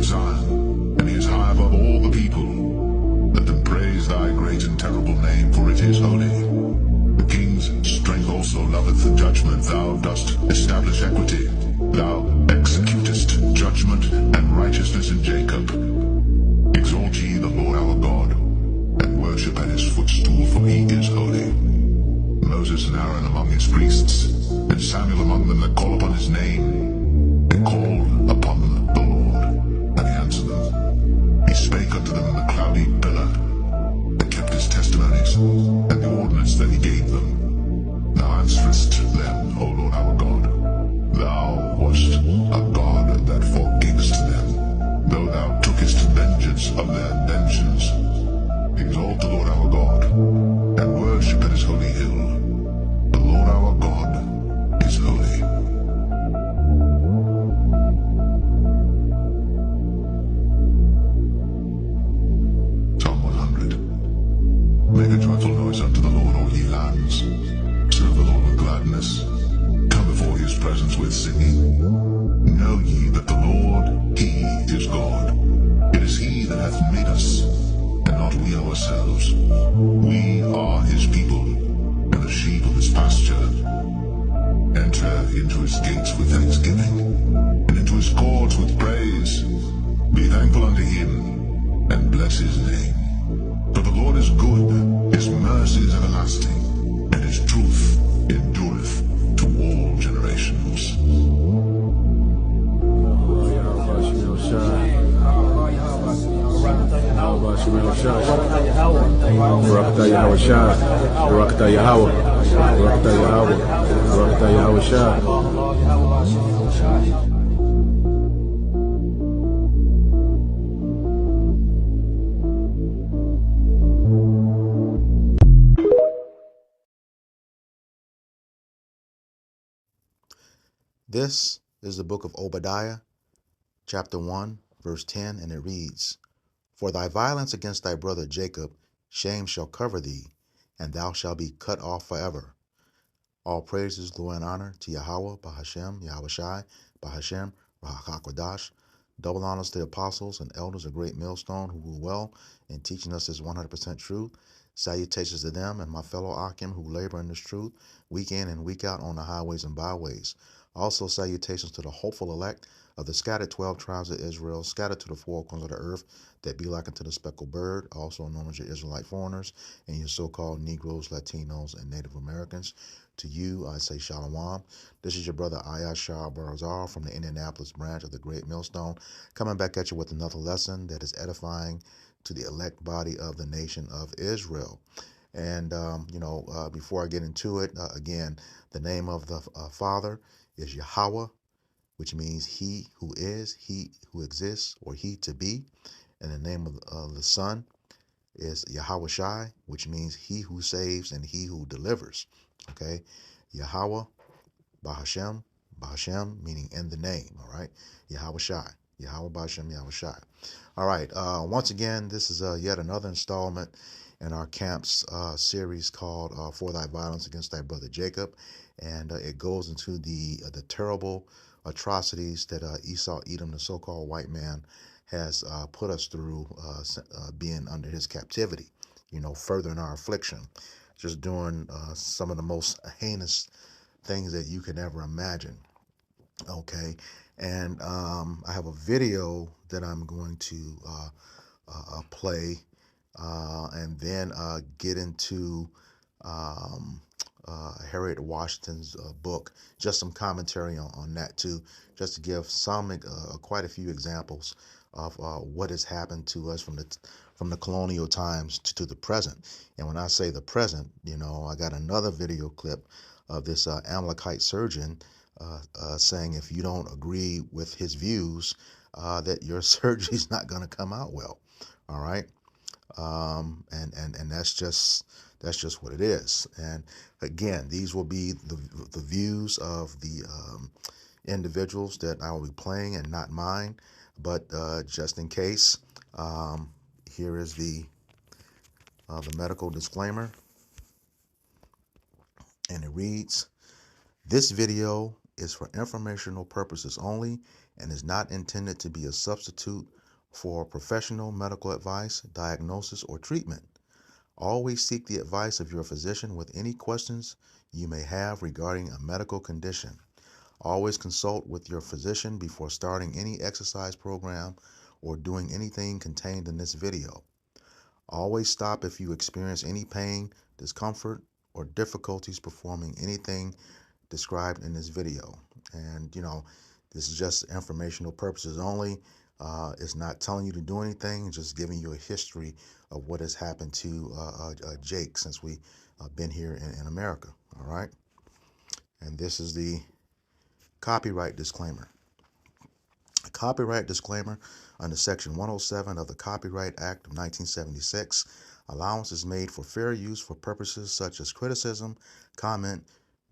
Zion, and he is high above all the people. Let them praise thy great and terrible name, for it is holy. The king's strength also loveth the judgment. Thou dost establish equity. Thou executest judgment and righteousness in Jacob. Exalt ye the Lord our God, and worship at his footstool, for he is holy. Moses and Aaron among his priests, and Samuel among them that call upon his name. They called upon the Lord, and he answered them. He spake unto them in the cloudy pillar, and kept his testimonies, and the ordinance that he gave them. Thou answerest them, O Lord our God. Thou wast a God that forgavest them, though thou tookest vengeance of their vengeance. Exalt the Lord our God, and worship at his holy hill. The Lord our God is holy. Psalm 100. Make a joyful noise unto the Lord, all ye lands. Serve the Lord with gladness. Come before his presence with singing. Know ye that the Lord, he is God. It is he that hath made us, and not we ourselves. We are his people, and the sheep of his pasture. Enter into his gates with thanksgiving, and into his courts with praise. Be thankful unto him, and bless his name. For the Lord is good, his mercy is everlasting, and his truth endureth to all generations. This is the book of Obadiah, chapter 1, verse 10, and it reads, For thy violence against thy brother Jacob, shame shall cover thee, and thou shalt be cut off forever. All praises, glory, and honor to Yahweh, Bahashem, Yahweh Shai, Bahashem, Rahakwadash. Double honors to the apostles and elders of Great Millstone who rule well in teaching us this 100% truth. Salutations to them and my fellow Akim who labor in this truth week in and week out on the highways and byways. Also salutations to the hopeful elect of the scattered 12 tribes of Israel, scattered to the four corners of the earth, that be like unto the speckled bird, also known as your Israelite foreigners, and your so-called Negroes, Latinos, and Native Americans. To you, I say Shalom. This is your brother Ayashar Barazar from the Indianapolis branch of the Great Millstone, coming back at you with another lesson that is edifying to the elect body of the nation of Israel. And, before I get into it, again, the name of the Father is Yahweh, which means he who is, he who exists, or he to be. And the name of the Son is Yahweh Shai, which means he who saves and he who delivers. Okay, Yahweh, Bahashem, Bahashem meaning in the name. All right, Yahweh Shai, Yahweh Bahashem, Yahweh Shai. All right, once again, this is yet another installment in our camps series called For Thy Violence Against Thy Brother Jacob. And it goes into the terrible atrocities that Esau, Edom, the so-called white man, has put us through being under his captivity, furthering our affliction, just doing some of the most heinous things that you can ever imagine. Okay, and I have a video that I'm going to play and then get into Harriet Washington's book, just some commentary on that too, just to give some quite a few examples of what has happened to us from the colonial times to the present. And when I say the present, I got another video clip of this Amalekite surgeon saying if you don't agree with his views, that your surgery is not going to come out well. All right, and that's just what it is. And again, these will be the views of the individuals that I will be playing and not mine. But just in case, here is the medical disclaimer, and it reads, "This video is for informational purposes only and is not intended to be a substitute for professional medical advice, diagnosis, or treatment. Always seek the advice of your physician with any questions you may have regarding a medical condition. Always consult with your physician before starting any exercise program or doing anything contained in this video. Always stop if you experience any pain, discomfort, or difficulties performing anything described in this video. And this is just informational purposes only. It's not telling you to do anything, just giving you a history of what has happened to Jake since we been here in America. All right. And this is the copyright disclaimer. A copyright disclaimer under Section 107 of the Copyright Act of 1976. Allowance is made for fair use for purposes such as criticism, comment,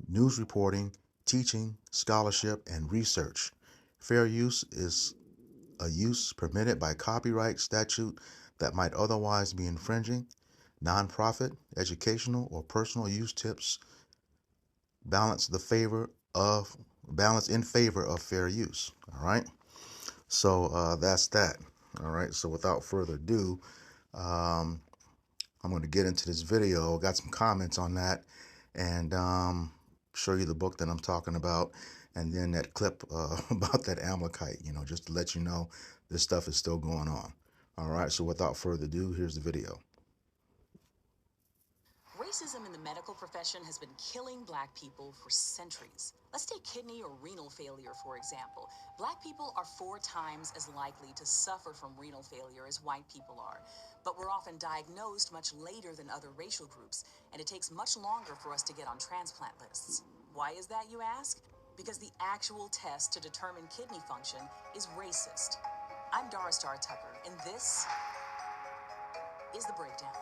news reporting, teaching, scholarship, and research. Fair use is a use permitted by copyright statute that might otherwise be infringing. Nonprofit, educational, or personal use tips balance in favor of fair use. All right. So that's that. All right. So without further ado, I'm going to get into this video. Got some comments on that, and show you the book that I'm talking about, and then that clip about that Amalekite. Just to let you know this stuff is still going on. All right. So without further ado, here's the video. Racism in the medical profession has been killing black people for centuries. Let's take kidney or renal failure, for example. Black people are 4 times as likely to suffer from renal failure as white people are. But we're often diagnosed much later than other racial groups, and it takes much longer for us to get on transplant lists. Why is that, you ask? Because the actual test to determine kidney function is racist. I'm Dara Star Tucker, and this is The Breakdown.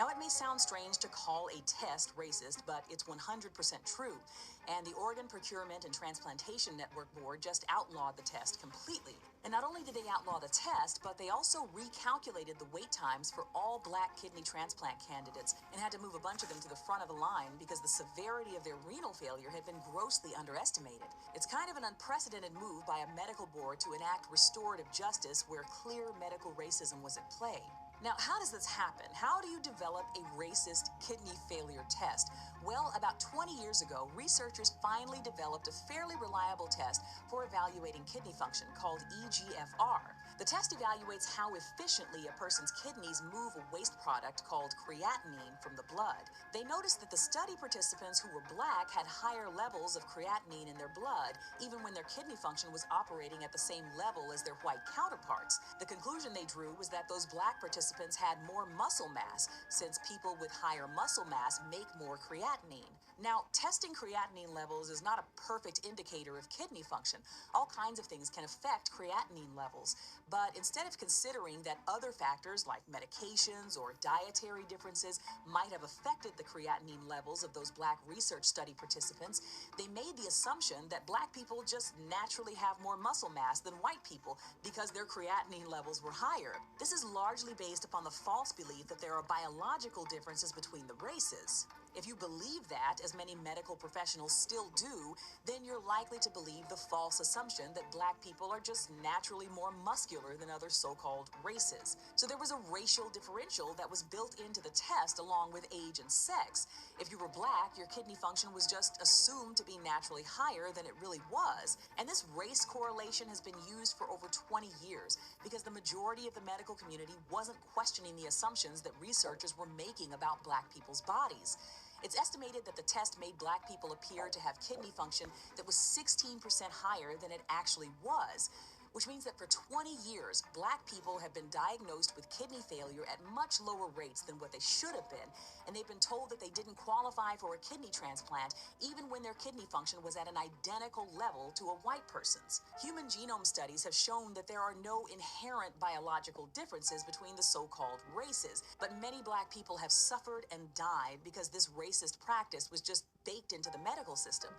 Now, it may sound strange to call a test racist, but it's 100% true. And the Oregon Procurement and Transplantation Network Board just outlawed the test completely. And not only did they outlaw the test, but they also recalculated the wait times for all black kidney transplant candidates and had to move a bunch of them to the front of the line because the severity of their renal failure had been grossly underestimated. It's kind of an unprecedented move by a medical board to enact restorative justice where clear medical racism was at play. Now, how does this happen? How do you develop a racist kidney failure test? Well, about 20 years ago, researchers finally developed a fairly reliable test for evaluating kidney function called EGFR. The test evaluates how efficiently a person's kidneys move a waste product called creatinine from the blood. They noticed that the study participants who were black had higher levels of creatinine in their blood, even when their kidney function was operating at the same level as their white counterparts. The conclusion they drew was that those black participants had more muscle mass, since people with higher muscle mass make more creatinine. Now, testing creatinine levels is not a perfect indicator of kidney function. All kinds of things can affect creatinine levels. But instead of considering that other factors like medications or dietary differences might have affected the creatinine levels of those black research study participants, they made the assumption that black people just naturally have more muscle mass than white people because their creatinine levels were higher. This is largely based upon the false belief that there are biological differences between the races. If you believe that, as many medical professionals still do, then you're likely to believe the false assumption that black people are just naturally more muscular than other so-called races. So there was a racial differential that was built into the test along with age and sex. If you were black, your kidney function was just assumed to be naturally higher than it really was. And this race correlation has been used for over 20 years because the majority of the medical community wasn't questioning the assumptions that researchers were making about black people's bodies. It's estimated that the test made black people appear to have kidney function that was 16% higher than it actually was, which means that for 20 years, black people have been diagnosed with kidney failure at much lower rates than what they should have been, and they've been told that they didn't qualify for a kidney transplant even when their kidney function was at an identical level to a white person's. Human genome studies have shown that there are no inherent biological differences between the so-called races, but many black people have suffered and died because this racist practice was just baked into the medical system.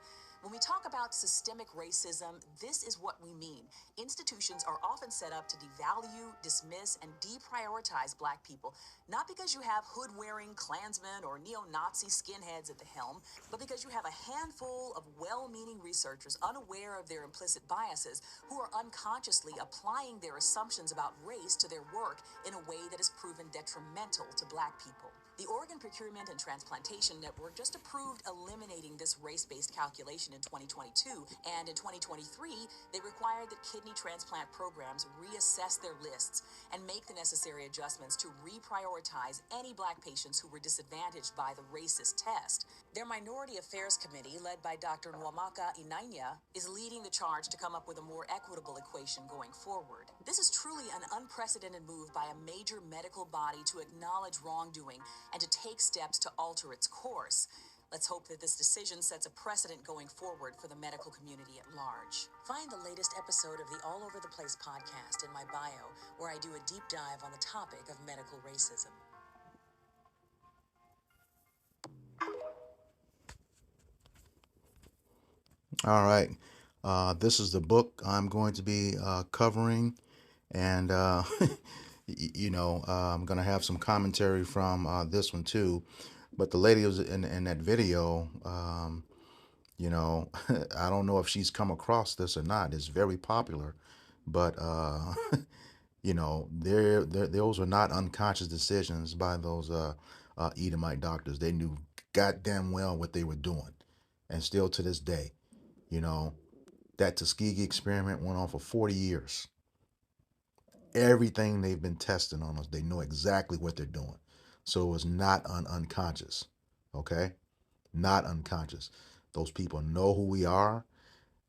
When we talk about systemic racism, this is what we mean. Institutions are often set up to devalue, dismiss, and deprioritize Black people, not because you have hood-wearing Klansmen or neo-Nazi skinheads at the helm, but because you have a handful of well-meaning researchers unaware of their implicit biases who are unconsciously applying their assumptions about race to their work in a way that has proven detrimental to Black people. The Oregon Procurement and Transplantation Network just approved eliminating this race-based calculation in 2022, and in 2023, they required that kidney transplant programs reassess their lists and make the necessary adjustments to reprioritize any Black patients who were disadvantaged by the racist test. Their Minority Affairs Committee, led by Dr. Nwamaka Inanya, is leading the charge to come up with a more equitable equation going forward. This is truly an unprecedented move by a major medical body to acknowledge wrongdoing and to take steps to alter its course. Let's hope that this decision sets a precedent going forward for the medical community at large. Find the latest episode of the All Over the Place podcast in my bio, where I do a deep dive on the topic of medical racism. All right. This is the book I'm going to be covering, and I'm going to have some commentary from this one too. But the lady was in that video. I don't know if she's come across this or not. It's very popular, but those are not unconscious decisions by those Edomite doctors. They knew goddamn well what they were doing, and still to this day, you know, that Tuskegee experiment went on for 40 years. Everything they've been testing on us, they know exactly what they're doing. So it was not unconscious, okay? Not unconscious. Those people know who we are.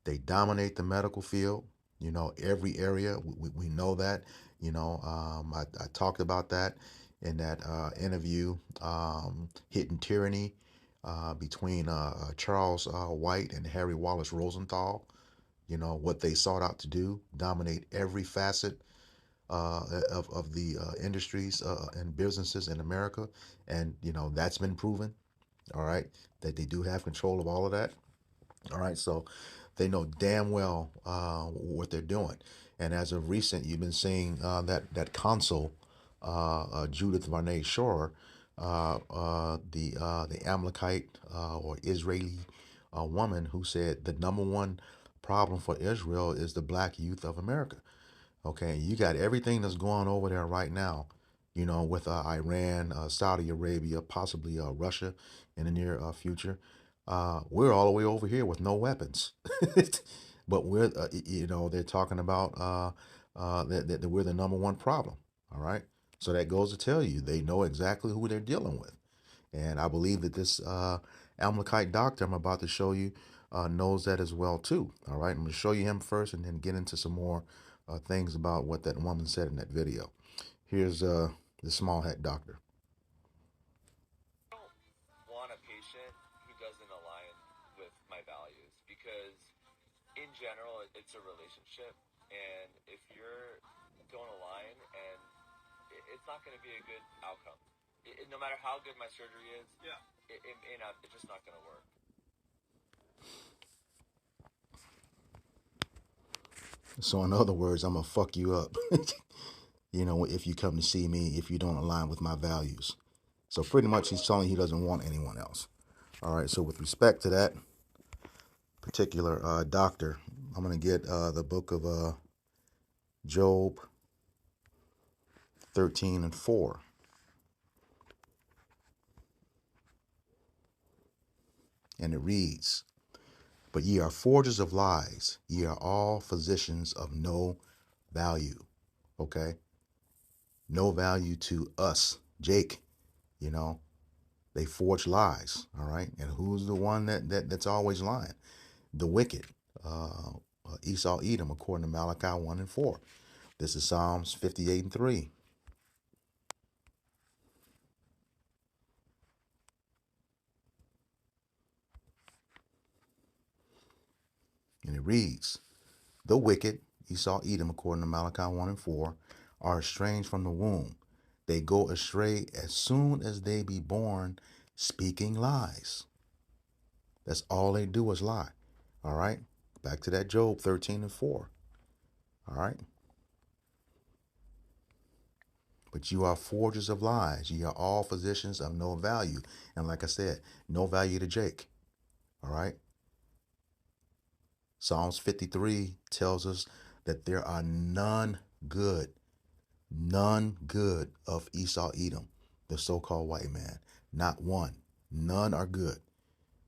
They dominate the medical field. Every area, we know that. I talked about that in that interview, Hidden Tyranny, between Charles White and Harry Wallace Rosenthal. What they sought out to do, dominate every facet of the industries and businesses in America. And, that's been proven, all right, that they do have control of all of that. All right, so they know damn well what they're doing. And as of recent, you've been seeing that consul, Judith Varney Shore, the Amalekite or Israeli woman who said the number one problem for Israel is the black youth of America. Okay, you got everything that's going over there right now, with Iran, Saudi Arabia, possibly Russia in the near future. We're all the way over here with no weapons. But they're talking about that we're the number one problem. All right. So that goes to tell you they know exactly who they're dealing with. And I believe that this Amalekite doctor I'm about to show you knows that as well, too. All right. I'm going to show you him first and then get into some more things about what that woman said in that video. Here's the small hat doctor. I don't want a patient who doesn't align with my values because in general it's a relationship, and if you're don't align, and it's not going to be a good outcome. No matter how good my surgery is, it's just not going to work. So in other words, I'm gonna fuck you up. If you come to see me, if you don't align with my values. So pretty much he's telling you he doesn't want anyone else. All right, so with respect to that particular doctor, I'm going to get the book of Job 13:4. And it reads, "But ye are forgers of lies, ye are all physicians of no value." Okay? No value to us, Jake. They forge lies, all right? And who's the one that's always lying? The wicked. Esau, Edom, according to Malachi 1:4. This is Psalms 58:3. And it reads, "The wicked, Esau, Edom, according to Malachi 1:4, are estranged from the womb. They go astray as soon as they be born, speaking lies." That's all they do is lie. All right. Back to that Job 13:4. All right. But you are forgers of lies. Ye are all physicians of no value. And like I said, no value to Jake. All right. Psalms 53 tells us that there are none good of Esau Edom, the so-called white man. Not one. None are good.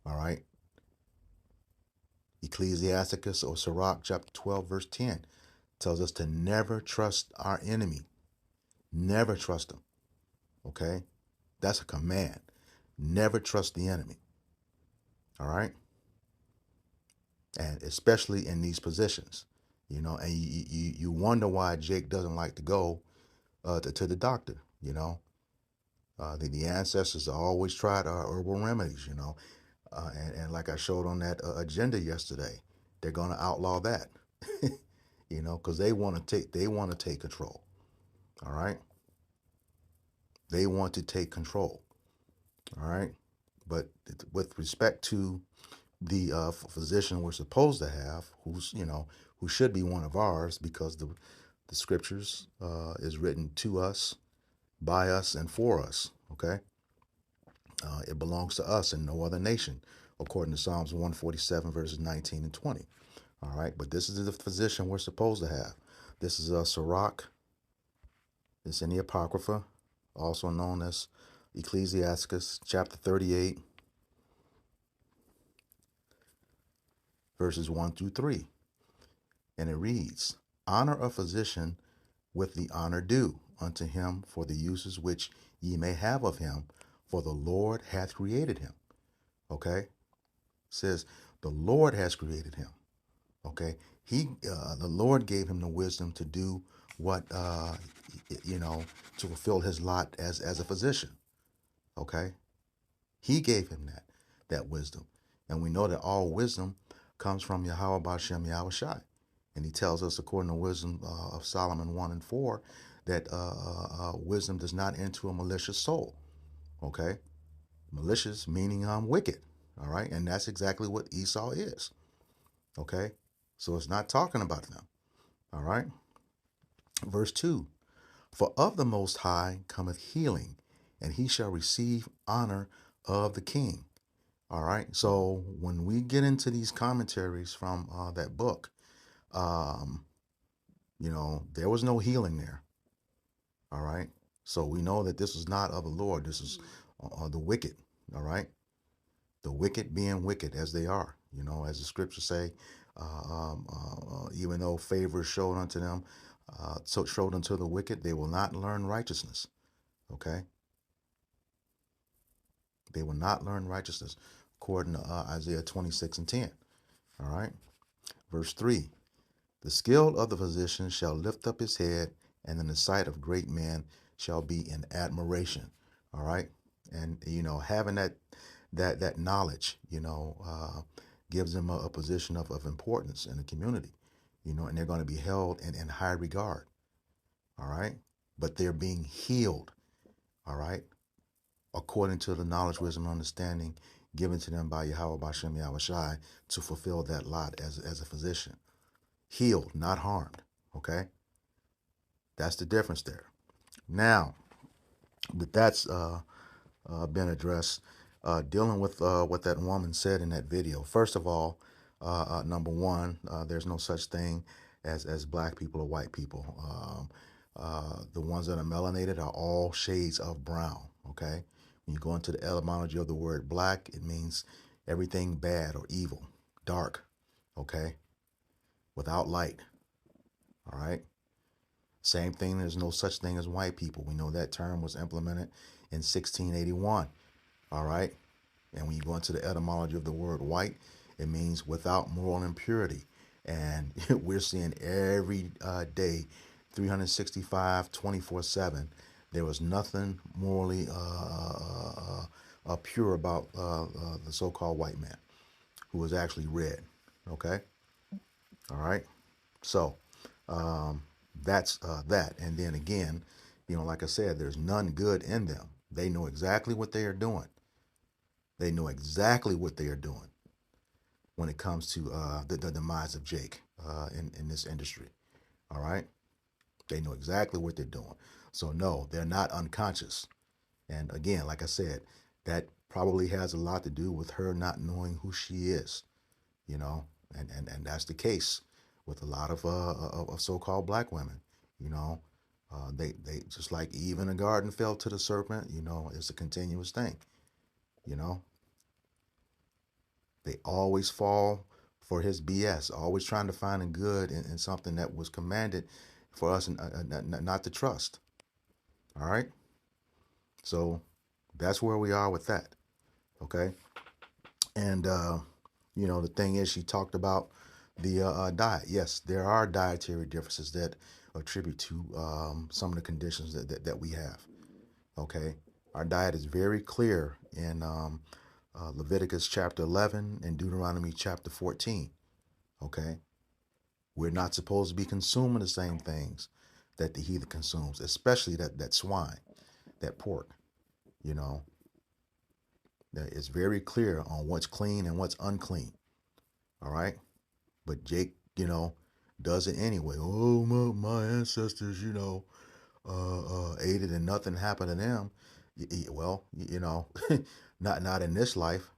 All right. Ecclesiasticus or Sirach chapter 12 verse 10 tells us to never trust our enemy. Never trust him. Okay. That's a command. Never trust the enemy. All right. And especially in these positions, and you wonder why Jake doesn't like to go to the doctor. The ancestors always tried herbal remedies, and like I showed on that agenda yesterday, they're going to outlaw that, because they want to take control. All right, they want to take control. All right, but with respect to the physician we're supposed to have, who should be one of ours, because the scriptures is written to us, by us, and for us. Okay. It belongs to us and no other nation, according to Psalms 147, verses 19 and 20. All right, but this is the physician we're supposed to have. This is a Sirach. It's in the Apocrypha, also known as Ecclesiasticus, chapter 38, verses 1 through 3. And it reads, Honor a physician with the honor due unto him for the uses which ye may have of him, for the Lord hath created him. Okay? It says, the Lord has created him. Okay? The Lord gave him the wisdom to do what, to fulfill his lot as a physician. Okay? He gave him that wisdom. And we know that all wisdom comes from Yahweh Bashem Yahweh Shai. And he tells us, according to wisdom of Solomon 1 and 4, that wisdom does not enter a malicious soul. Okay? Malicious meaning wicked. All right? And that's exactly what Esau is. Okay? So it's not talking about them. All right? Verse 2. For of the Most High cometh healing, and he shall receive honor of the king. All right? So when we get into these commentaries from that book, there was no healing there. All right? So we know that this is not of the Lord. This is the wicked. All right? The wicked being wicked as they are. As the scriptures say, even though favor is showed unto them, showed unto the wicked, they will not learn righteousness. Okay? They will not learn righteousness, according to Isaiah 26 and 10. All right? Verse 3. The skill of the physician shall lift up his head, and in the sight of great men shall be in admiration. All right? And, having that knowledge, gives them a position of importance in the community, and they're going to be held in high regard. All right? But they're being healed. All right? According to the knowledge, wisdom, and understanding given to them by Yahweh Bashem Yahweh Shai to fulfill that lot as a physician. Healed, not harmed. Okay? That's the difference there. Now, that that's been addressed, dealing with what that woman said in that video. First of all, number one, there's no such thing as black people or white people. The ones that are melanated are all shades of brown. Okay? When you go into the etymology of the word black, it means everything bad or evil, dark. Okay? Without light. All right? Same thing, there's no such thing as white people. We know that term was implemented in 1681. All right? And when you go into the etymology of the word white, it means without moral impurity. And we're seeing every day, 365, 24/7, there was nothing morally pure about the so-called white man, who was actually red. Okay? All right? So, that's that. And then again, like I said, there's none good in them. They know exactly what they are doing. They know exactly what they are doing. when it comes to the demise of Jake in this industry. All right, they know exactly what they're doing. So no, they're not unconscious. And again, like I said, that probably has a lot to do with her not knowing who she is, you know, and that's the case with a lot of so-called black women, you know. They just like Eve in the garden fell to the serpent, you know, it's a continuous thing, you know. They always fall for his BS, always trying to find a good in something that was commanded for us not to trust. All right. So that's where we are with that. Okay. And, the thing is, she talked about the diet. Yes, there are dietary differences that attribute to some of the conditions that we have. Okay. Our diet is very clear in Leviticus chapter 11 and Deuteronomy chapter 14. Okay. We're not supposed to be consuming the same things that the heathen consumes, especially that swine, that pork. You know, it's very clear on what's clean and what's unclean. All right. But Jake, does it anyway. Oh, my ancestors, ate it and nothing happened to them. Well, not in this life.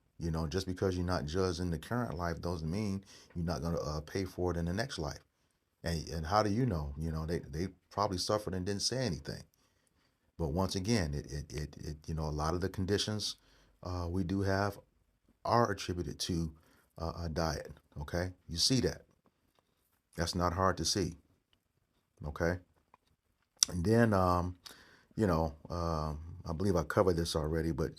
Just because you're not judged in the current life doesn't mean you're not going to pay for it in the next life. And how do you know? They probably suffered and didn't say anything. But once again, a lot of the conditions we do have are attributed to a diet. Okay, you see that. That's not hard to see. Okay, and then I believe I covered this already, but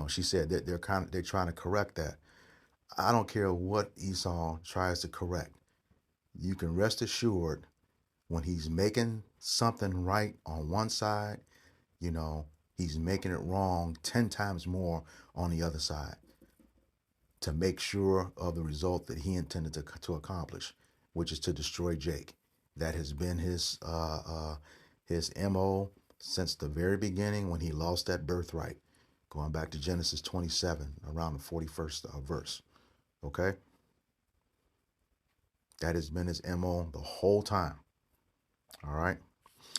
she said that they're trying to correct that. I don't care what Esau tries to correct. You can rest assured when he's making something right on one side, he's making it wrong 10 times more on the other side to make sure of the result that he intended to accomplish, which is to destroy Jake. That has been his MO since the very beginning when he lost that birthright, going back to Genesis 27, around the 41st verse. Okay? That has been his MO the whole time. All right?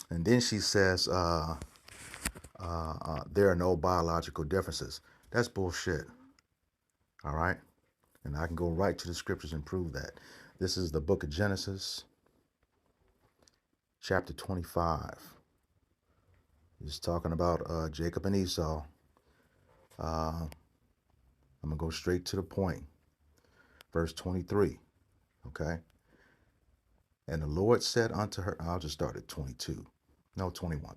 And then she says, there are no biological differences. That's bullshit. All right? And I can go right to the scriptures and prove that. This is the book of Genesis, chapter 25. It's talking about Jacob and Esau. I'm going to go straight to the point. Verse 23. Okay? And the Lord said unto her, I'll just start at 22. No, 21.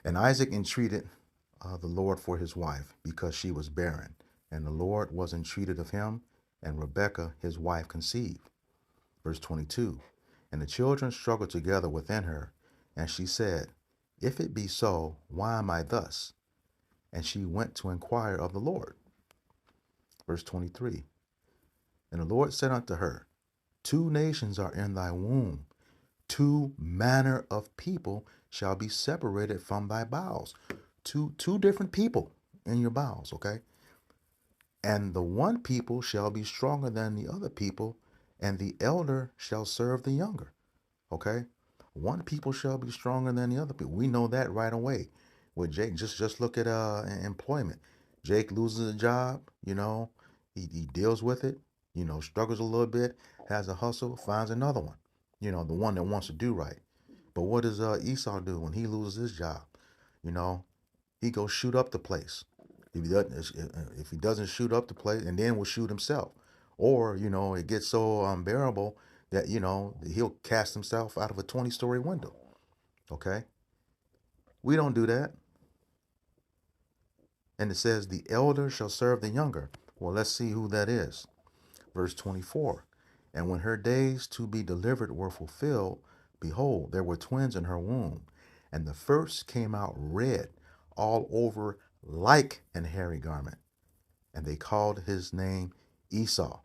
And Isaac entreated the Lord for his wife, because she was barren. And the Lord was entreated of him, and Rebekah his wife conceived. Verse 22. And the children struggled together within her, and she said, If it be so, why am I thus? And she went to inquire of the Lord. Verse 23. And the Lord said unto her, 2 nations are in thy womb, 2 manner of people shall be separated from thy bowels. Two different people in your bowels, okay? And the one people shall be stronger than the other people, and the elder shall serve the younger. Okay? One people shall be stronger than the other people. We know that right away. With Jake, just look at employment. Jake loses a job, he deals with it, struggles a little bit, has a hustle, finds another one. The one that wants to do right. But what does Esau do when he loses his job? He goes shoot up the place. If he doesn't shoot up the place, and then will shoot himself. Or, it gets so unbearable that, he'll cast himself out of a 20-story window. Okay? We don't do that. And it says, the elder shall serve the younger. Well, let's see who that is. Verse 24. And when her days to be delivered were fulfilled, behold, there were twins in her womb. And the first came out red all over like an hairy garment. And they called his name Esau.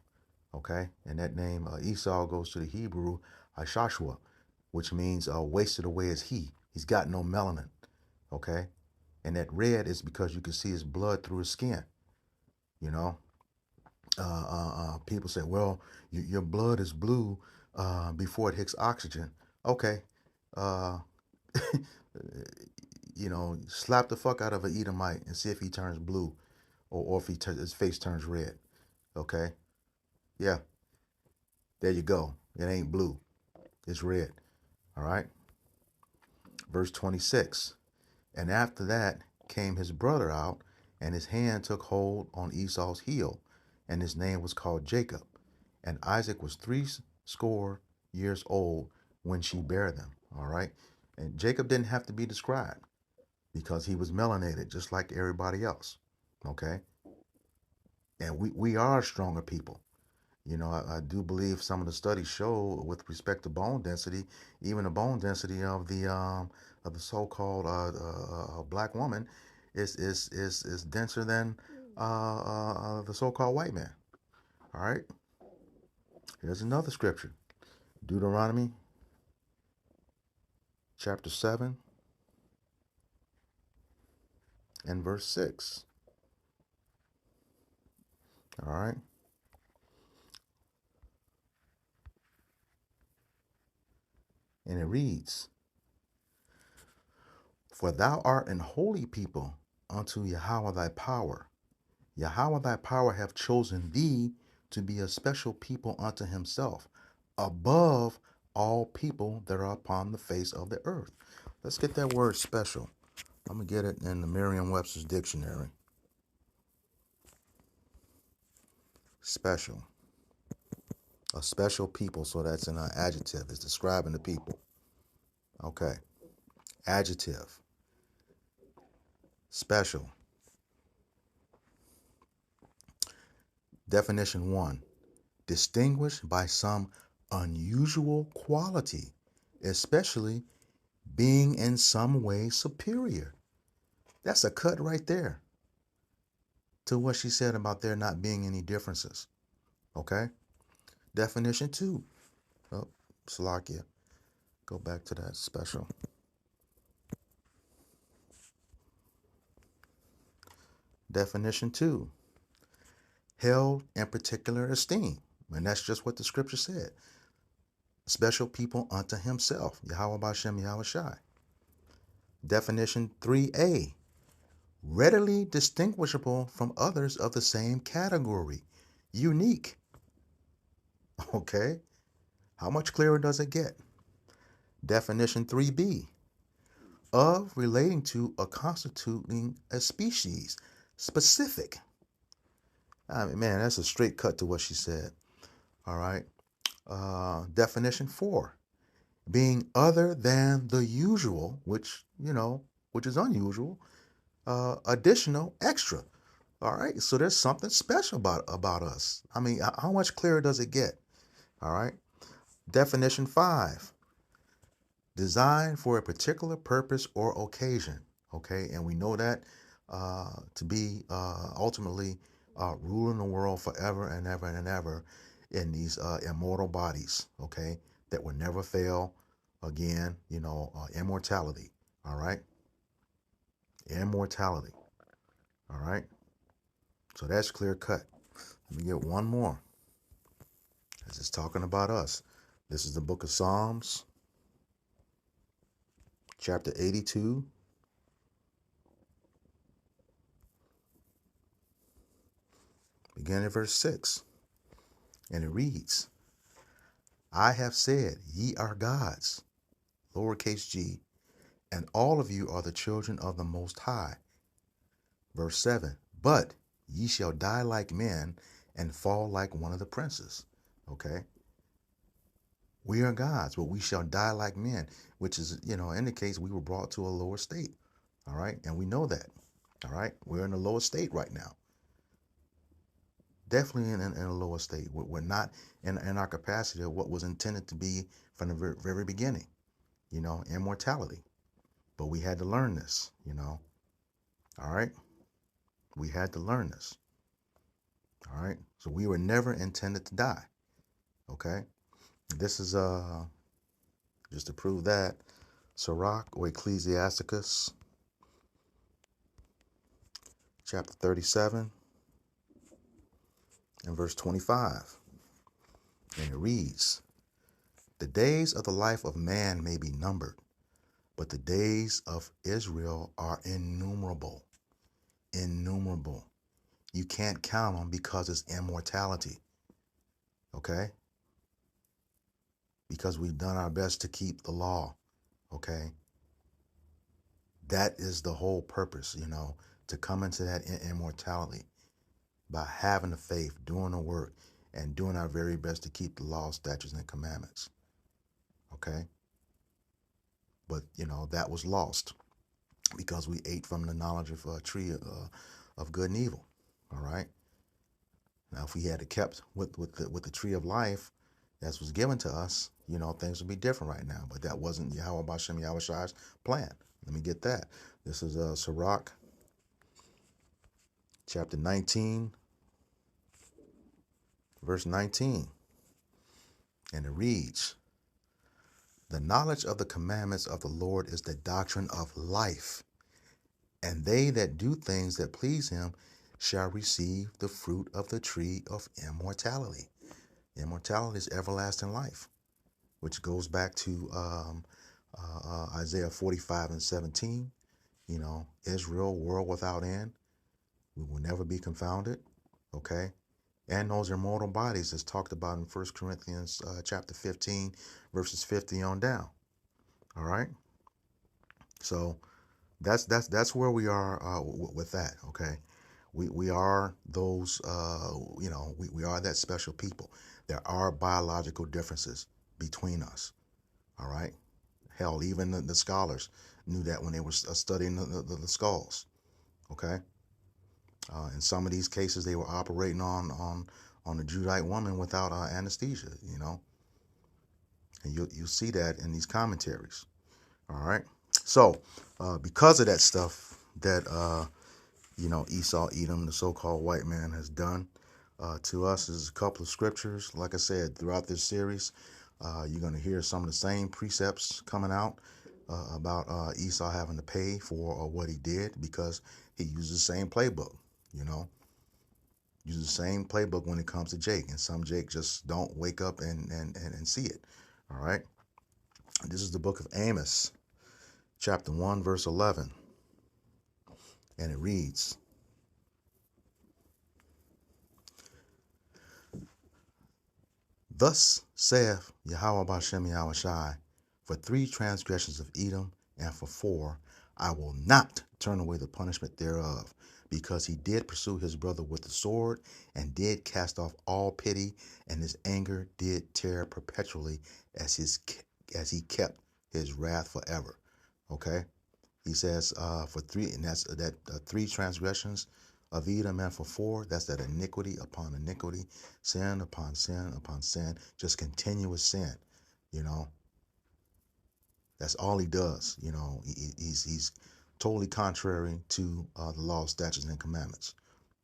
Okay? And that name Esau goes to the Hebrew Ashashua, which means wasted away is he. He's got no melanin. Okay? And that red is because you can see his blood through his skin. People say, well, your blood is blue before it hits oxygen. Okay. Uh, slap the fuck out of an Edomite and see if he turns blue, or if his face turns red. Okay. Yeah. There you go. It ain't blue. It's red. All right. Verse 26. And after that came his brother out, and his hand took hold on Esau's heel, and his name was called Jacob. And Isaac was 80 years old when she bare them. All right. And Jacob didn't have to be described because he was melanated just like everybody else. Okay. And we are stronger people. I do believe some of the studies show, with respect to bone density, even the bone density of the so-called black woman is denser than the so-called white man. All right. Here's another scripture, Deuteronomy chapter 7 and verse 6. All right. And it reads, For thou art an holy people unto Yahweh thy power. Yahweh thy power hath chosen thee to be a special people unto himself, above all people that are upon the face of the earth. Let's get that word special. I'm going to get it in the Merriam-Webster's dictionary. Special. A special people, so that's an adjective. It's describing the people. Okay. Adjective. Special. Definition 1. Distinguished by some unusual quality, especially being in some way superior. That's a cut right there to what she said about there not being any differences. Okay? Definition 2. Oh, Salakia. Go back to that special. Definition 2. Held in particular esteem. And that's just what the scripture said. Special people unto himself. Yahweh Bashem Yahweh Shai. Definition 3a. Readily distinguishable from others of the same category. Unique. Okay? How much clearer does it get? Definition 3b. Of, relating to, or constituting a species. Specific. I mean, man, that's a straight cut to what she said. All right. Definition 4. Being other than the usual, which is unusual. Additional, extra. All right. So there's something special about us. I mean, how much clearer does it get? All right. Definition 5. Designed for a particular purpose or occasion. Okay. And we know that to be ultimately ruling the world forever and ever and ever in these immortal bodies. Okay. That will never fail again. Immortality. All right. Immortality. All right. So that's clear cut. Let me get one more. As it's talking about us. This is the book of Psalms, chapter 82. Beginning at verse 6. And it reads, I have said, ye are gods, lowercase g, and all of you are the children of the Most High. Verse 7. But ye shall die like men and fall like one of the princes. Okay. We are gods, but we shall die like men, which is, indicates we were brought to a lower state. All right. And we know that. All right. We're in a lower state right now. Definitely in a lower state. We're not in our capacity of what was intended to be from the very beginning, immortality. But we had to learn this, All right. We had to learn this. All right. So we were never intended to die. Okay. This is just to prove that, Sirach or Ecclesiasticus, chapter 37 in verse 25. And it reads, the days of the life of man may be numbered, but the days of Israel are innumerable. Innumerable. You can't count them because it's immortality. Okay? Because we've done our best to keep the law. Okay? That is the whole purpose, to come into that immortality by having the faith, doing the work, and doing our very best to keep the law, statutes, and commandments. Okay? But, that was lost because we ate from the knowledge of a tree of good and evil. All right? Now, if we had kept with the tree of life that was given to us, things would be different right now. But that wasn't Yahweh Bashem Yahushai's plan. Let me get that. This is Sirach, chapter 19, verse 19. And it reads, the knowledge of the commandments of the Lord is the doctrine of life, and they that do things that please him shall receive the fruit of the tree of immortality. Immortality is everlasting life, which goes back to Isaiah 45 and 17. Israel, world without end. We will never be confounded. Okay? And those immortal bodies is talked about in 1 Corinthians chapter 15, verses 50 on down. All right? So that's where we are with that. Okay? We are those, we are that special people. There are biological differences between us. All right? Hell, even the scholars knew that when they were studying the skulls. Okay? In some of these cases, they were operating on the Judite woman without anesthesia, And you'll see that in these commentaries. All right? So, because of that stuff that, Esau, Edom, the so-called white man, has done to us, is a couple of scriptures. Like I said, throughout this series, you're going to hear some of the same precepts coming out about Esau having to pay for what he did because he used the same playbook, Use the same playbook when it comes to Jake, and some Jake just don't wake up and see it. All right? This is the book of Amos, chapter 1, verse 11, and it reads, thus saith Yahweh Bashem Yahushai, for 3 transgressions of Edom, and for 4, I will not turn away the punishment thereof, because he did pursue his brother with the sword, and did cast off all pity, and his anger did tear perpetually, as he kept his wrath forever. Okay? He says for 3, and that's that 3 transgressions of Edom, and for 4, that's that iniquity upon iniquity, sin upon sin upon sin, just continuous sin. That's all he does. He's totally contrary to the law, statutes, and commandments.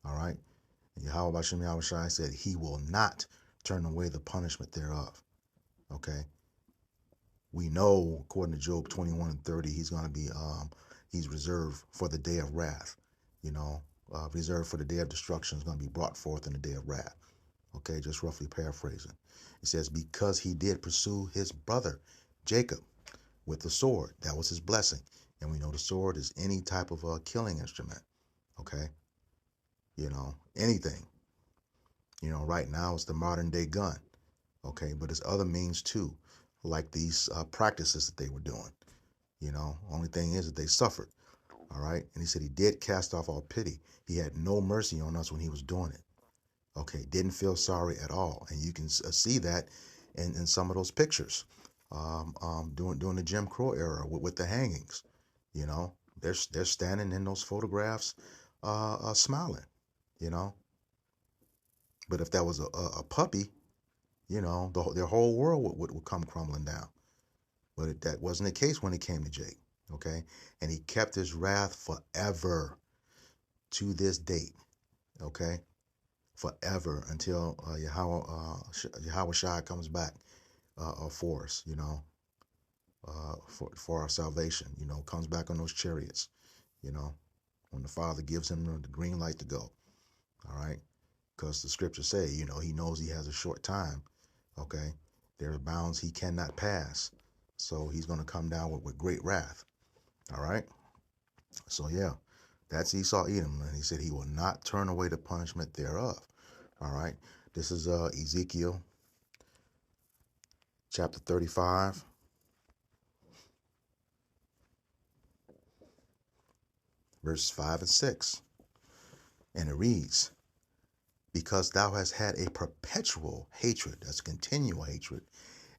All right. And Yahweh Bashem Yahushai said he will not turn away the punishment thereof. Okay. We know, according to Job 21 and 30, he's going to be, he's reserved for the day of wrath. Reserved for the day of destruction is going to be brought forth in the day of wrath. Okay, just roughly paraphrasing. It says, because he did pursue his brother, Jacob, with the sword. That was his blessing. And we know the sword is any type of a killing instrument. Okay? Anything. Right now it's the modern day gun. Okay? But there's other means too, like these practices that they were doing. Only thing is that they suffered. All right? And he said he did cast off all pity. He had no mercy on us when he was doing it. Okay? Didn't feel sorry at all. And you can see that in some of those pictures. During the Jim Crow era with the hangings, they're standing in those photographs, smiling, But if that was a puppy, their whole world would come crumbling down. But that wasn't the case when it came to Jake, okay? And he kept his wrath forever to this date, okay? Forever until Yahweh Shai comes back for us, for our salvation, comes back on those chariots, when the Father gives him the green light to go. All right. because the scriptures say, he knows he has a short time. Okay, there are bounds he cannot pass, so he's going to come down with great wrath. All right, so yeah, that's Esau Edom, and he said he will not turn away the punishment thereof. All right, this is Ezekiel chapter 35, verses 5 and 6, and it reads, because thou hast had a perpetual hatred, that's continual hatred,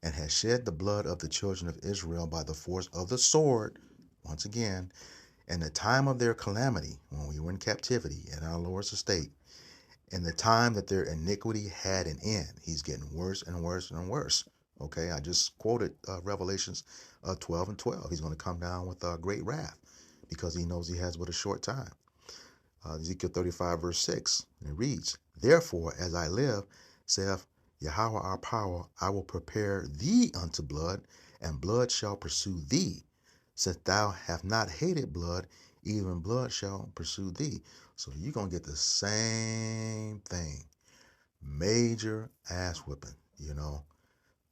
and hast shed the blood of the children of Israel by the force of the sword, once again, in the time of their calamity, when we were in captivity in our Lord's estate, in the time that their iniquity had an end. He's getting worse and worse and worse. Okay, I just quoted Revelations 12 and 12. He's going to come down with great wrath because he knows he has but a short time. Ezekiel 35, verse 6, and it reads, therefore, as I live, saith Yahweh our power, I will prepare thee unto blood, and blood shall pursue thee. Since thou have not hated blood, even blood shall pursue thee. So you're going to get the same thing. Major ass whipping,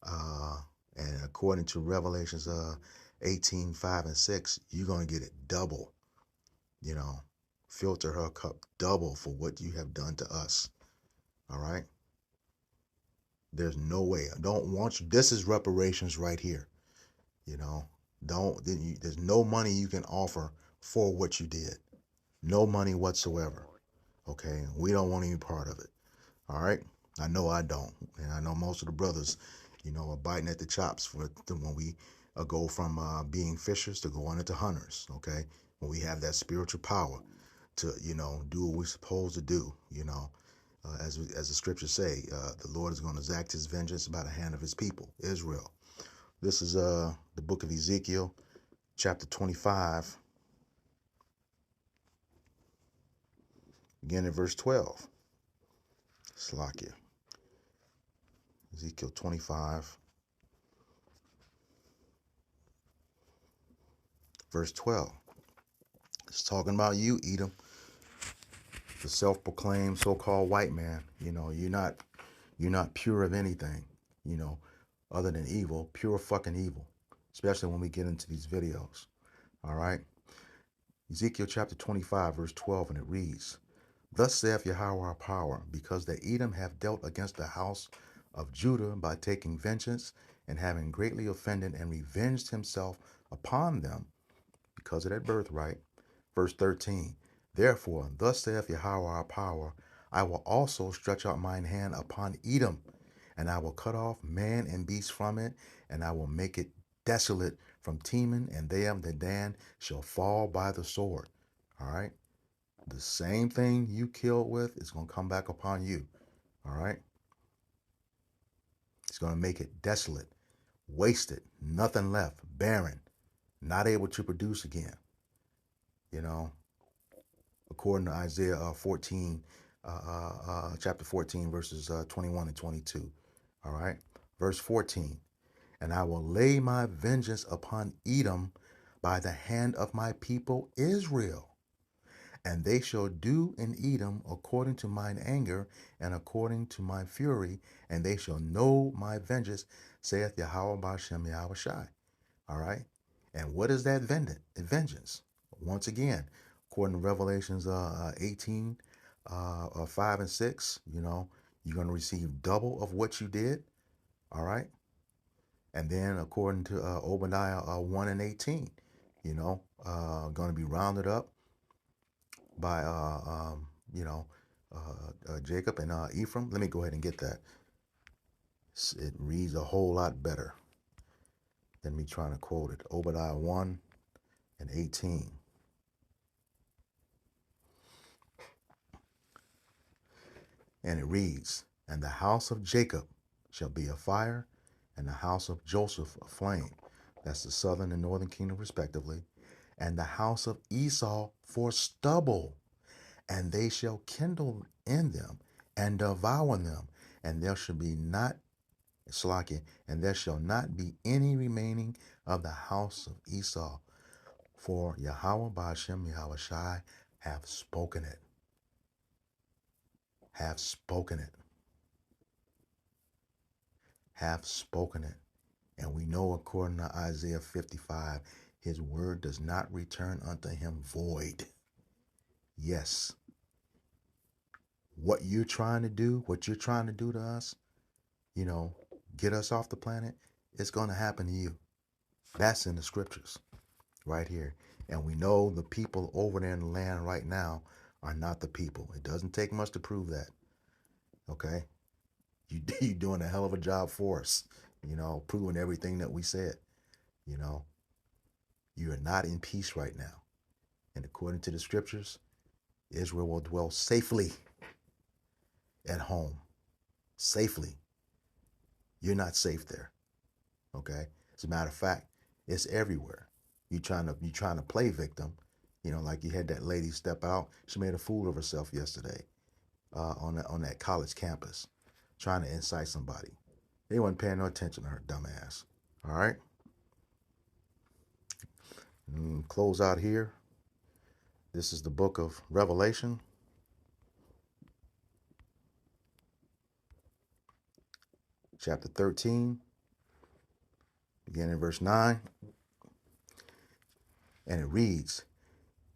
and according to Revelations 18, 5 and 6, you're going to get it double, filter her cup double for what you have done to us. All right. There's no way. I don't want you. This is reparations right here. There's no money you can offer for what you did. No money whatsoever. Okay. We don't want any part of it. All right. I know I don't. And I know most of the brothers, are biting at the chops when we go from being fishers to going into hunters. Okay. When we have that spiritual power to, do what we're supposed to do, as the scriptures say, the Lord is going to exact his vengeance by the hand of his people, Israel. This is the book of Ezekiel, chapter 25, again in verse 12. Slakia. Ezekiel 25, verse 12. It's talking about you, Edom, the self-proclaimed so-called white man. You're not pure of anything, other than evil, pure fucking evil, especially when we get into these videos. All right. Ezekiel chapter 25, verse 12, and it reads, thus saith Yahweh our power, because that Edom hath dealt against the house of Judah by taking vengeance, and having greatly offended and revenged himself upon them because of that birthright. Verse 13, therefore, thus saith Yahweh our power, I will also stretch out mine hand upon Edom, and I will cut off man and beast from it, and I will make it desolate from Teman, and they of the Dan shall fall by the sword. All right. The same thing you killed with is going to come back upon you. All right. It's going to make it desolate, wasted, nothing left, barren, not able to produce again. According to Isaiah 14, chapter 14, verses 21 and 22. All right. Verse 14. And I will lay my vengeance upon Edom by the hand of my people Israel. And they shall do in Edom according to mine anger and according to my fury, and they shall know my vengeance, saith Yahweh B'Shem Yahweh Shai. All right. And what is that vengeance? Once again, according to Revelations 18, 5 and 6, you're going to receive double of what you did. All right. And then according to Obadiah 1 and 18, going to be rounded up by, Jacob and Ephraim. Let me go ahead and get that. It reads a whole lot better than me trying to quote it. Obadiah 1 and 18. And it reads, and the house of Jacob shall be a fire, and the house of Joseph a flame. That's the southern and northern kingdom respectively. And the house of Esau for stubble, and they shall kindle in them and devour them, and there shall be not and there shall not be any remaining of the house of Esau, for Yahweh B'Shem Yahweh Shai hath spoken it. have spoken it. Have spoken it. And we know according to Isaiah 55, his word does not return unto him void. Yes. What you're trying to do to us, get us off the planet, it's going to happen to you. That's in the scriptures right here. And we know the people over there in the land right now are not the people. It doesn't take much to prove that. Okay? You're doing a hell of a job for us, proving everything that we said. You are not in peace right now. And according to the scriptures, Israel will dwell safely at home. Safely. You're not safe there. Okay? As a matter of fact, it's everywhere. You trying to play victim, like you had that lady step out. She made a fool of herself yesterday on that college campus, trying to incite somebody. They weren't paying no attention to her dumb ass. All right? Close out here. This is the book of Revelation. Chapter 13. Beginning in verse 9. And it reads,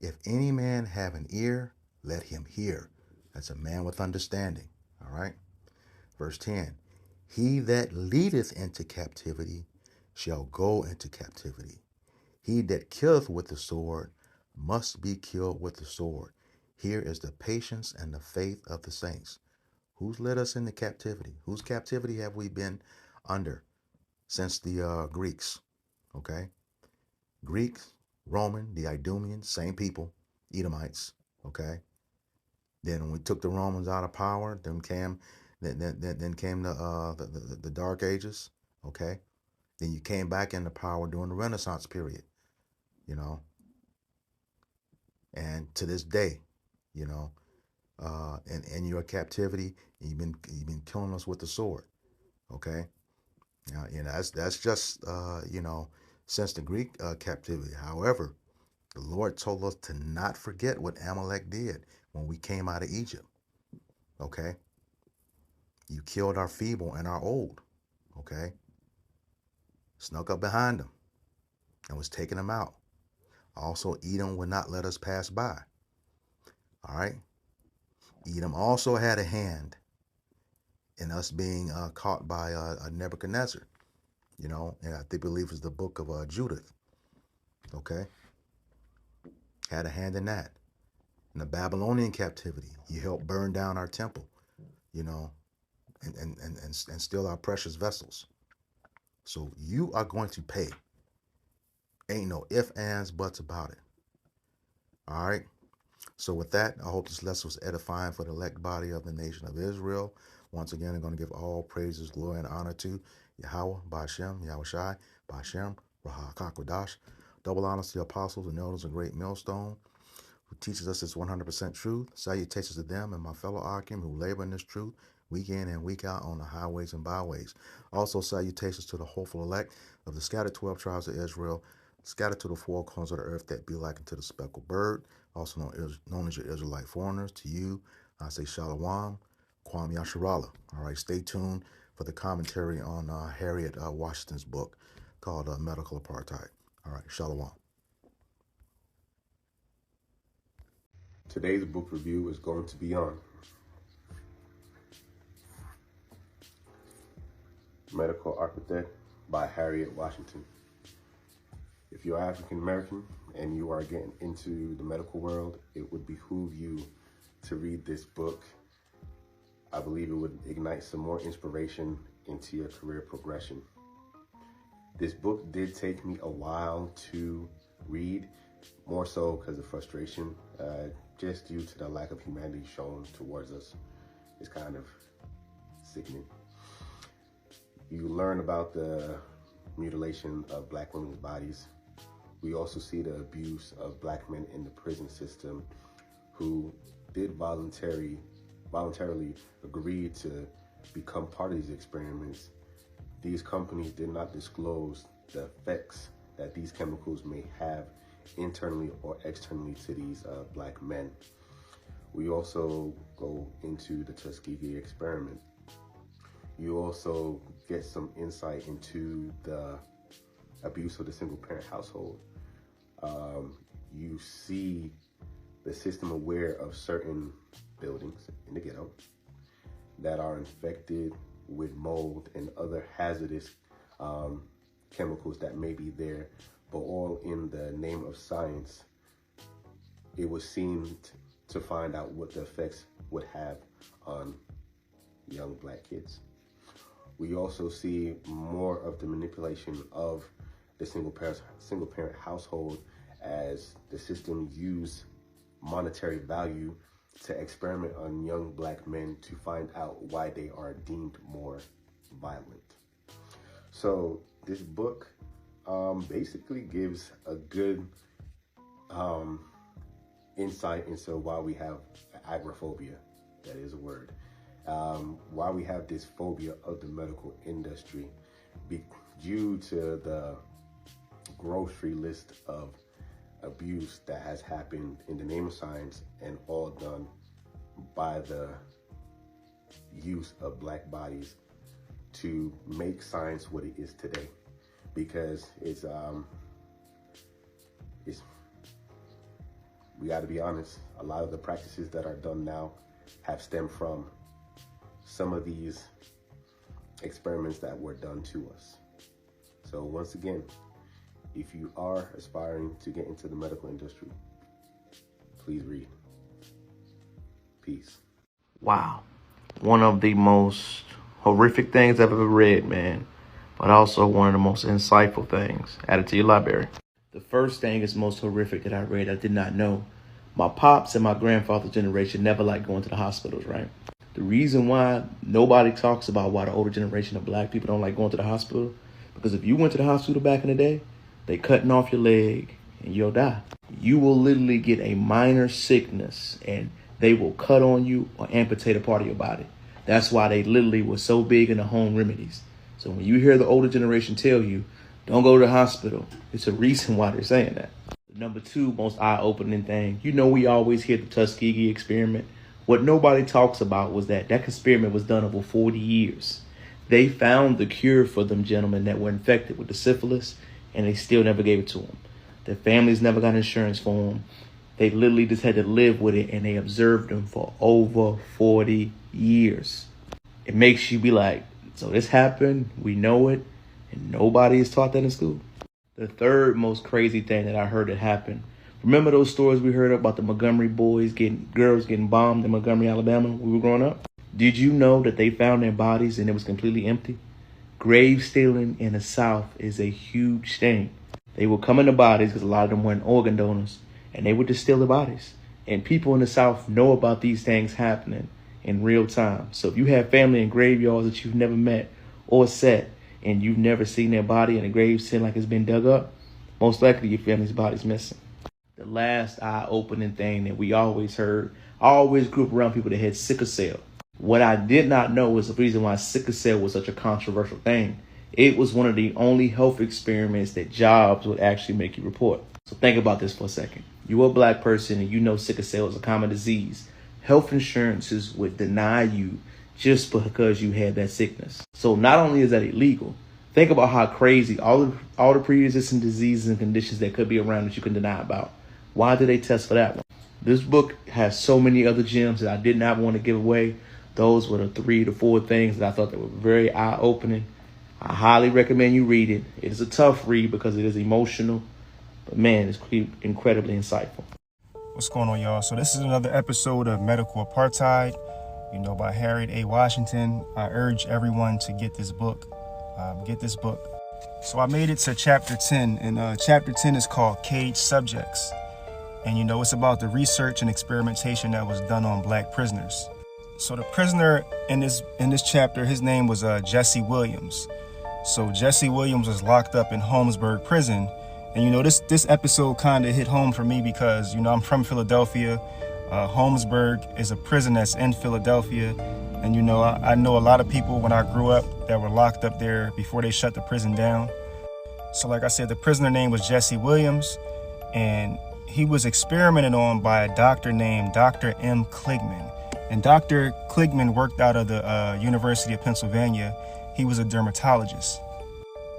if any man have an ear, let him hear. That's a man with understanding. All right? Verse 10. He that leadeth into captivity shall go into captivity. He that killeth with the sword must be killed with the sword. Here is the patience and the faith of the saints. Who's led us into captivity? Whose captivity have we been under since the Greeks? Okay? Greeks, Roman, the Idumeans, same people, Edomites. Okay? Then when we took the Romans out of power, then came the Dark Ages. Okay? Then you came back into power during the Renaissance period. And to this day, and in your captivity, you've been killing us with the sword. Okay? Now, that's just since the Greek captivity. However, the Lord told us to not forget what Amalek did when we came out of Egypt. Okay? You killed our feeble and our old. Okay? Snuck up behind them and was taking them out. Also, Edom would not let us pass by. All right? Edom also had a hand in us being caught by Nebuchadnezzar. And I believe it's the book of Judith. Okay? Had a hand in that. In the Babylonian captivity, you helped burn down our temple, and steal our precious vessels. So you are going to pay. Ain't no ifs, ands, buts about it. All right? So with that, I hope this lesson was edifying for the elect body of the nation of Israel. Once again, I'm going to give all praises, glory, and honor to Yahweh, Ba'ashem, Yahweh Shai, Ba'ashem, Raha Kakwadash. Double honors to the apostles and elders of Great Millstone, who teaches us this 100% truth. Salutations to them and my fellow Akim who labor in this truth week in and week out on the highways and byways. Also, salutations to the hopeful elect of the scattered 12 tribes of Israel, scattered to the four corners of the earth that be like unto the speckled bird, also known as your Israelite foreigners. To you, I say Shalom, Kwam Yasharala. All right, stay tuned for the commentary on Harriet Washington's book called Medical Apartheid. All right, Shalom. Today's book review is going to be on Medical Architect by Harriet Washington. If you're African American and you are getting into the medical world, it would behoove you to read this book. I believe it would ignite some more inspiration into your career progression. This book did take me a while to read, more so because of frustration, just due to the lack of humanity shown towards us. It's kind of sickening. You learn about the mutilation of Black women's bodies. We also see the abuse of Black men in the prison system who did voluntarily agree to become part of these experiments. These companies did not disclose the effects that these chemicals may have internally or externally to these Black men. We also go into the Tuskegee experiment. You also get some insight into the abuse of the single-parent household. You see the system aware of certain buildings in the ghetto that are infected with mold and other hazardous chemicals that may be there, but all in the name of science. It was seen to find out what the effects would have on young Black kids. We also see more of the manipulation of the single parent household as the system used monetary value to experiment on young Black men to find out why they are deemed more violent. So this book basically gives a good insight into why we have agoraphobia, that is a word, why we have this phobia of the medical industry due to the grocery list of abuse that has happened in the name of science, and all done by the use of Black bodies to make science what it is today. Because it's we got to be honest, a lot of the practices that are done now have stemmed from some of these experiments that were done to us. So once again, if you are aspiring to get into the medical industry, please read. Peace. Wow. One of the most horrific things I've ever read, man. But also one of the most insightful things. Add it to your library. The first thing is most horrific that I read. I did not know. My pops and my grandfather's generation never liked going to the hospitals, right? The reason why nobody talks about why the older generation of Black people don't like going to the hospital, because if you went to the hospital back in the day, they cutting off your leg and you'll die. You will literally get a minor sickness and they will cut on you or amputate a part of your body. That's why they literally were so big in the home remedies. So when you hear the older generation tell you, don't go to the hospital, it's a reason why they're saying that. The number two most eye-opening thing, we always hear the Tuskegee experiment. What nobody talks about was that experiment was done over 40 years. They found the cure for them gentlemen that were infected with the syphilis, and they still never gave it to them. Their families never got insurance for them. They literally just had to live with it, and they observed them for over 40 years. It makes you be like, so this happened, we know it, and nobody is taught that in school. The third most crazy thing that I heard that happened, remember those stories we heard about the Montgomery girls getting bombed in Montgomery, Alabama when we were growing up? Did you know that they found their bodies and it was completely empty? Grave stealing in the South is a huge thing. They would come in the bodies because a lot of them weren't organ donors, and they would just steal the bodies. And people in the South know about these things happening in real time. So if you have family in graveyards that you've never met or set, and you've never seen their body in a grave sitting like it's been dug up, most likely your family's body's missing. The last eye-opening thing that we always heard, I always grew up around people that had sickle cell. What I did not know was the reason why sickle cell was such a controversial thing. It was one of the only health experiments that jobs would actually make you report. So think about this for a second. You're a Black person and you know sickle cell is a common disease. Health insurances would deny you just because you had that sickness. So not only is that illegal, think about how crazy all the pre-existing diseases and conditions that could be around that you can deny about. Why did they test for that one? This book has so many other gems that I did not want to give away. Those were the 3 to 4 things that I thought that were very eye-opening. I highly recommend you read it. It is a tough read because it is emotional, but man, it's incredibly insightful. What's going on, y'all? So this is another episode of Medical Apartheid, by Harriet A. Washington. I urge everyone to get this book. So I made it to chapter 10, and chapter 10 is called Caged Subjects. And it's about the research and experimentation that was done on Black prisoners. So the prisoner in this chapter, his name was Jesse Williams. So Jesse Williams was locked up in Holmesburg prison. And this episode kind of hit home for me because I'm from Philadelphia. Holmesburg is a prison that's in Philadelphia. And I know a lot of people when I grew up that were locked up there before they shut the prison down. So like I said, the prisoner name was Jesse Williams, and he was experimented on by a doctor named Dr. M. Kligman. And Dr. Kligman worked out of the University of Pennsylvania. He was a dermatologist.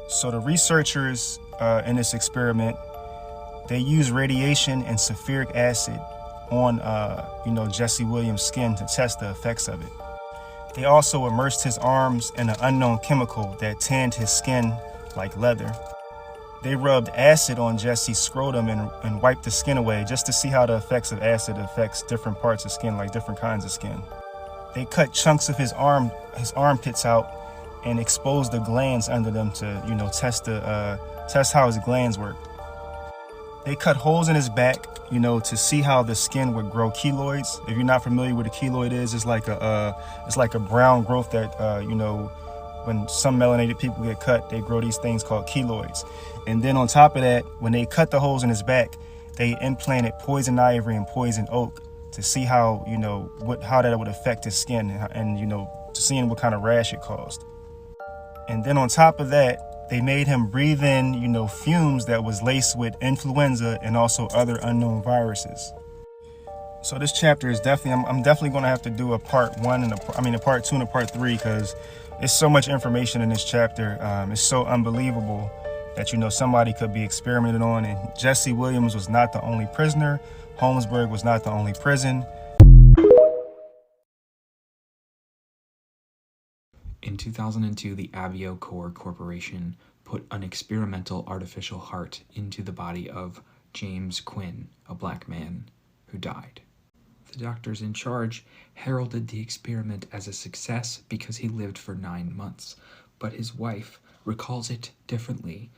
So the researchers in this experiment, they used radiation and sulfuric acid on, Jesse Williams' skin to test the effects of it. They also immersed his arms in an unknown chemical that tanned his skin like leather. They rubbed acid on Jesse's scrotum and wiped the skin away just to see how the effects of acid affects different parts of skin, like different kinds of skin. They cut chunks of his armpits out and exposed the glands under them to, test how his glands worked. They cut holes in his back, to see how the skin would grow keloids. If you're not familiar with what a keloid is, it's like a brown growth that, when some melanated people get cut, they grow these things called keloids. And then on top of that, when they cut the holes in his back, they implanted poison ivory and poison oak to see how, how that would affect his skin and to seeing what kind of rash it caused. And then on top of that, they made him breathe in, fumes that was laced with influenza and also other unknown viruses. So this chapter is I'm definitely going to have to do a part 1 and a part 2 and a part 3 because there's so much information in this chapter. It's so unbelievable that, somebody could be experimented on. And Jesse Williams was not the only prisoner. Holmesburg was not the only prison. In 2002, the Avio Corps Corporation put an experimental artificial heart into the body of James Quinn, a black man who died. The doctors in charge heralded the experiment as a success because he lived for 9 months, but his wife recalls it differently,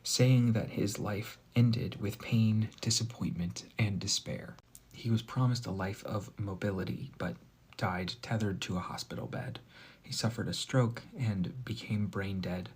saying that his life ended with pain, disappointment, and despair. He was promised a life of mobility, but died tethered to a hospital bed. He suffered a stroke and became brain dead.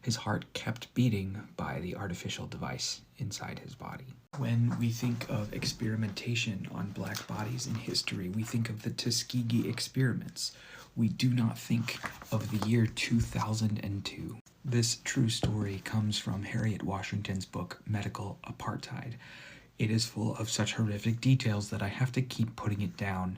His heart kept beating by the artificial device inside his body. When we think of experimentation on black bodies in history, we think of the Tuskegee experiments. We do not think of the year 2002. This true story comes from Harriet Washington's book, Medical Apartheid. It is full of such horrific details that I have to keep putting it down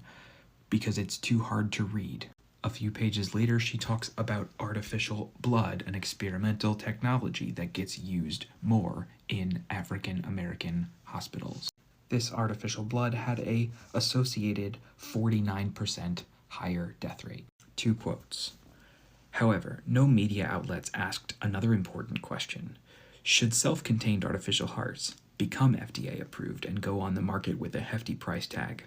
because it's too hard to read. A few pages later, she talks about artificial blood, an experimental technology that gets used more in African American hospitals. This artificial blood had a associated 49% higher death rate. 2 quotes. However, no media outlets asked another important question. Should self-contained artificial hearts become FDA approved and go on the market with a hefty price tag?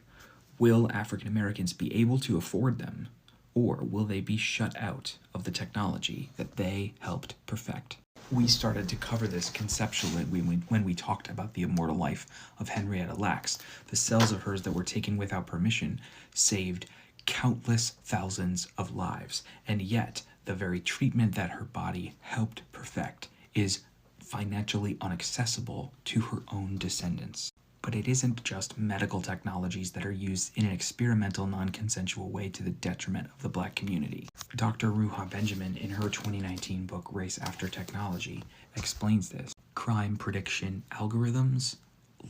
Will African Americans be able to afford them? Or will they be shut out of the technology that they helped perfect? We started to cover this conceptually when we talked about the immortal life of Henrietta Lacks. The cells of hers that were taken without permission saved countless thousands of lives, and yet the very treatment that her body helped perfect is financially inaccessible to her own descendants. But it isn't just medical technologies that are used in an experimental, non-consensual way to the detriment of the black community. Dr. Ruha Benjamin, in her 2019 book, Race After Technology, explains this. Crime prediction algorithms,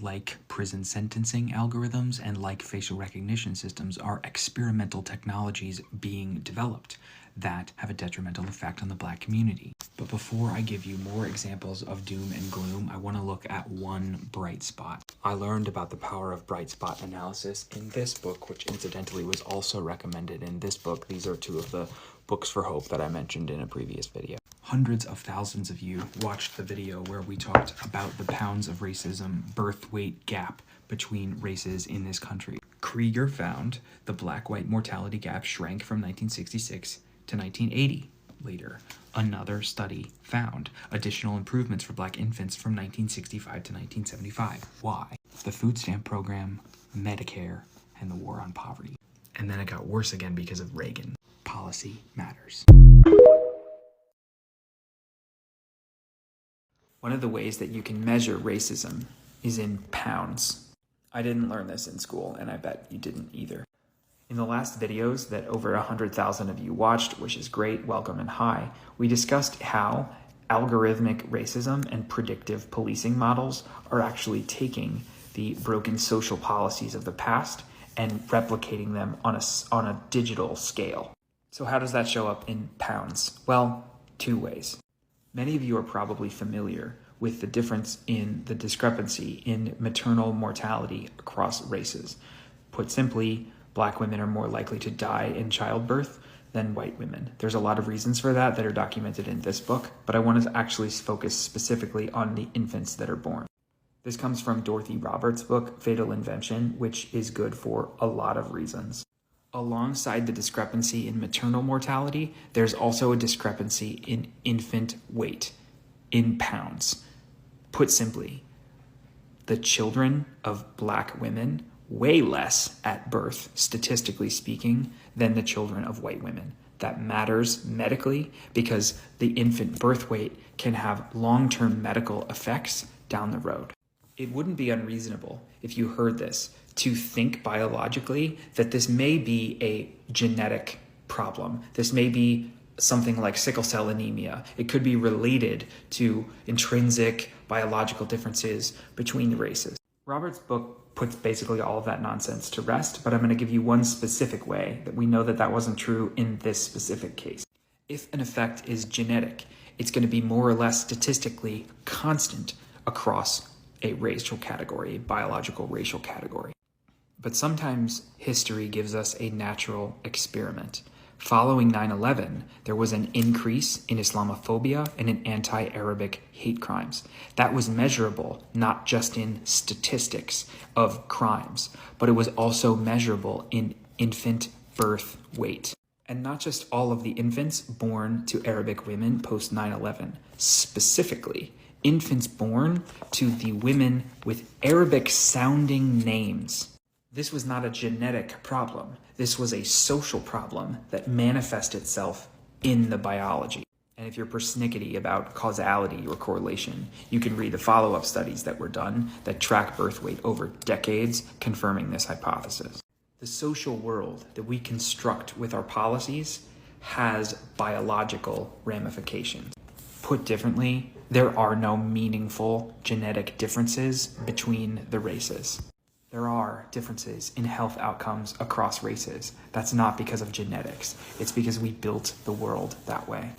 like prison sentencing algorithms, and like facial recognition systems, are experimental technologies being developed that have a detrimental effect on the black community. But before I give you more examples of doom and gloom, I want to look at one bright spot. I learned about the power of bright spot analysis in this book, which incidentally was also recommended in this book. These are 2 of the books for hope that I mentioned in a previous video. Hundreds of thousands of you watched the video where we talked about the pounds of racism birth weight gap between races in this country. Krieger found the black-white mortality gap shrank from 1966 to 1980. Later, another study found additional improvements for black infants from 1965 to 1975. Why? The food stamp program, Medicare, and the war on poverty. And then it got worse again because of Reagan. Policy matters. One of the ways that you can measure racism is in pounds. I didn't learn this in school, and I bet you didn't either. In the last videos that over 100,000 of you watched, which is great, welcome and hi, we discussed how algorithmic racism and predictive policing models are actually taking the broken social policies of the past and replicating them on a digital scale. So how does that show up in pounds? Well, two ways. Many of you are probably familiar with the difference in the discrepancy in maternal mortality across races. Put simply, Black women are more likely to die in childbirth than white women. There's a lot of reasons for that are documented in this book, but I want to actually focus specifically on the infants that are born. This comes from Dorothy Roberts' book, Fatal Invention, which is good for a lot of reasons. Alongside the discrepancy in maternal mortality, there's also a discrepancy in infant weight, in pounds. Put simply, the children of Black women weigh less at birth, statistically speaking, than the children of white women. That matters medically because the infant birth weight can have long-term medical effects down the road. It wouldn't be unreasonable if you heard this to think biologically that this may be a genetic problem. This may be something like sickle cell anemia. It could be related to intrinsic biological differences between the races. Robert's book puts basically all of that nonsense to rest, but I'm going to give you one specific way that we know that that wasn't true in this specific case. If an effect is genetic, it's going to be more or less statistically constant across a racial category, a biological racial category. But sometimes history gives us a natural experiment. Following 9/11, there was an increase in Islamophobia and in anti-Arabic hate crimes. That was measurable not just in statistics of crimes, but it was also measurable in infant birth weight. And not just all of the infants born to Arabic women post 9/11, specifically infants born to the women with Arabic-sounding names. This was not a genetic problem. This was a social problem that manifested itself in the biology. And if you're persnickety about causality or correlation, you can read the follow-up studies that were done that track birth weight over decades, confirming this hypothesis. The social world that we construct with our policies has biological ramifications. Put differently, there are no meaningful genetic differences between the races. There are differences in health outcomes across races. That's not because of genetics. It's because we built the world that way.